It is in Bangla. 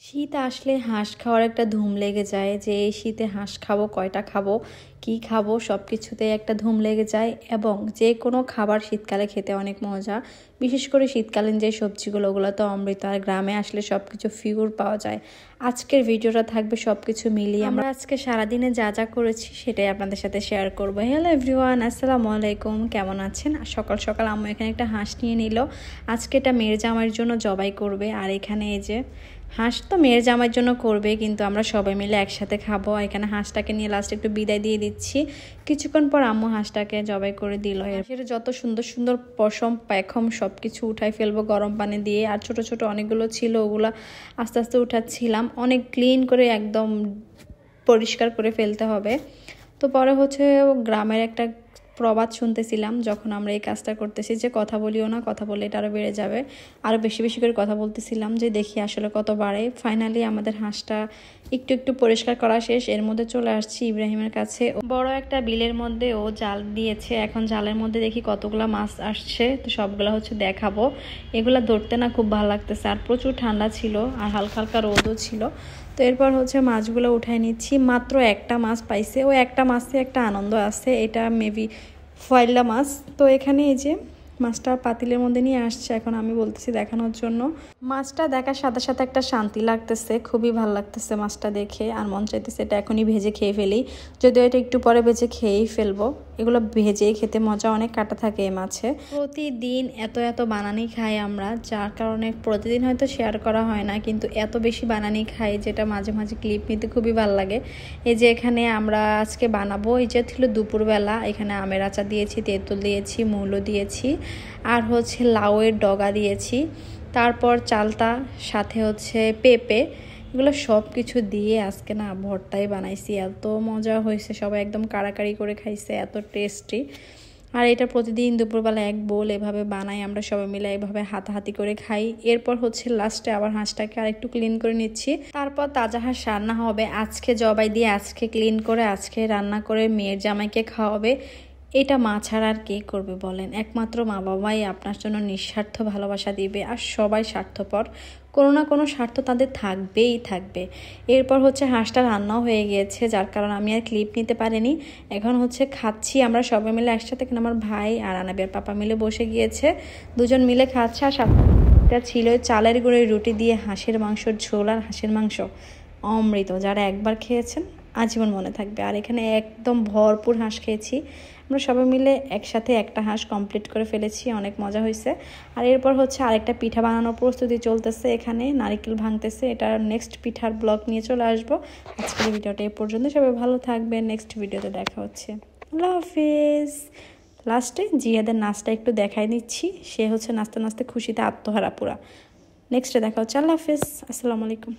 শীত আসলে হাঁস খাওয়ার একটা ধুম লেগে যায় যে এই শীতে হাঁস খাবো, কয়টা খাবো, কি খাবো, সব কিছুতেই একটা ধুম লেগে যায়। এবং যে কোনো খাবার শীতকালে খেতে অনেক মজা। বিশেষ করে শীতকালীন যে সবজিগুলো, ওগুলো তো অমৃত। আর গ্রামে আসলে সব কিছু ফিউর পাওয়া যায়। আজকের ভিডিওটা থাকবে সব কিছু মিলিয়ে। আমরা আজকে সারাদিনে যা যা করেছি সেটাই আপনাদের সাথে শেয়ার করবো। হ্যালো এভরিওয়ান, আসসালামু আলাইকুম, কেমন আছেন? সকাল সকাল আম্মু এখানে একটা হাঁস নিয়ে নিল। আজকে এটা মেয়ের জামাইয়ের জন্য জবাই করবে। আর এখানে এই যে হাঁস তো মেয়ের জামাইয়ের জন্য করবে, কিন্তু আমরা সবাই মিলে একসাথে খাবো। এখানে হাঁসটাকে নিয়ে লাস্ট একটু বিদায় দিয়ে দিচ্ছি। কিছুক্ষণ পর আম্মু হাঁসটাকে জবাই করে দিল। এর যত সুন্দর সুন্দর পশম পেখম সব কিছু উঠাই ফেলবো গরম পানি দিয়ে। আর ছোট ছোট অনেকগুলো ছিল, ওগুলো আস্তে আস্তে উঠাচ্ছিলাম। অনেক ক্লিন করে একদম পরিষ্কার করে ফেলতে হবে। তো পরে হচ্ছে গ্রামের একটা প্রবাদ শুনতেছিলাম যখন আমরা এই কাজটা করতেছি, যে কথা বলিও না, কথা বললে এটা আরও বেড়ে যাবে। আরও বেশি বেশি করে কথা বলতেছিলাম যে দেখি আসলে কত বাড়ে। ফাইনালি আমাদের হাঁসটা একটু একটু পরিষ্কার করা শেষ। এর মধ্যে চলে আসছি ইব্রাহিমের কাছে। বড় একটা বিলের মধ্যে ও জাল দিয়েছে। এখন জালের মধ্যে দেখি কতগুলো মাছ আসছে, তো সবগুলো হচ্ছে দেখাবো। এগুলো ধরতে না খুব ভালো লাগতেছে। আর প্রচুর ঠান্ডা ছিল, আর হালকা হালকা রোদও ছিল। তো এরপর হচ্ছে মাছগুলো উঠাই নিচ্ছি। মাত্র একটা মাছ পাইছে, ও একটা মাছে একটা আনন্দ আছে। এটা মেবি ফয়লা মাছ। তো এখানে এই যে মাছটা পাতিলের মধ্যে নিয়ে আসছে, এখন আমি বলতেছি দেখানোর জন্য। মাছটা দেখার সাথে সাথে একটা শান্তি লাগতেছে, খুবই ভালো লাগতেছে মাছটা দেখে। আর মন চাইতেছে এটা এখনই ভেজে খেয়ে ফেলি, যদিও এটা একটু পরে ভেজে খেয়েই ফেলবো। এগুলো ভেজেই খেতে মজা, অনেক কাটা থাকে এই মাছে। প্রতিদিন এত এত বানানি খাই আমরা, যার কারণে প্রতিদিন হয়তো শেয়ার করা হয় না, কিন্তু এত বেশি বানানি খাই যেটা মাঝে মাঝে ক্লিপ নিতে খুবই ভালো লাগে। এই যে এখানে আমরা আজকে বানাবো, এই যে ছিল দুপুরবেলা। এখানে আমের আচার দিয়েছি, তেঁতুল দিয়েছি, মূলো দিয়েছি, আর হচ্ছে লাউয়ের ডগা দিয়েছি, তারপর চালতা, সাথে হচ্ছে পেঁপে। এগুলো সব কিছু দিয়ে আজকে না ভর্তাই বানাইছি। এত মজা হয়েছে, সবাই একদম কাড়াকাড়ি করে খাইছে, এত টেস্টি। আর এটা প্রতিদিন দুপুরবেলা এক বোল এভাবে বানাই আমরা সবাই মিলে, এভাবে হাতাহাতি করে খাই। এরপর হচ্ছে লাস্টে আবার হাঁসটাকে আর একটু ক্লিন করে নিচ্ছি। তারপর তাজা হাঁস রান্না হবে। আজকে জবাই দিয়ে, আজকে ক্লিন করে, আজকে রান্না করে মেয়ের জামাইকে খাওয়াবে। এটা মা ছাড়া আর কে করবে বলেন? একমাত্র মা বাবাই আপনার জন্য নিঃস্বার্থ ভালোবাসা দিবে। আর সবাই স্বার্থপর, কোনো না কোনো স্বার্থ তাদের থাকবেই থাকবে। এরপর হচ্ছে হাঁসটা রান্নাও হয়ে গিয়েছে, যার কারণে আমি আর ক্লিপ নিতে পারিনি। এখন হচ্ছে খাচ্ছি আমরা সবাই মিলে একসাথে। কেন আমার ভাই আর আনাবের পাপা মিলে বসে গিয়েছে, দুজন মিলে খাচ্ছে। আর সাথে ছিল চালের গুঁড়োর রুটি দিয়ে হাঁসের মাংসর ঝোল। আর হাঁসের মাংস অমৃত, যারা একবার খেয়েছেন আজীবন মনে থাকবে। আর এখানে একদম ভরপুর হাঁস খেয়েছি আমরা সবাই মিলে, একসাথে একটা হাঁস কমপ্লিট করে ফেলেছি। অনেক মজা হয়েছে। আর এরপর হচ্ছে আরেকটা পিঠা বানানোর প্রস্তুতি চলতেছে, এখানে নারকেল ভাঙতেছে। এটা নেক্সট পিঠার ব্লগ নিয়ে চলে আসবো। আজকের ভিডিওটা এই পর্যন্ত, সবাই ভালো থাকবে, নেক্সট ভিডিওতে দেখা হচ্ছে। আল্লাহ হাফিজ। লাস্টে জিয়াদের নাচটা একটু দেখাই দিচ্ছি, সে হচ্ছে নাচতে নাচতে খুশিতে আত্মহারা পুরা। নেক্সটে দেখা হচ্ছে। আল্লাহ হাফিজ, আসসালামু আলাইকুম।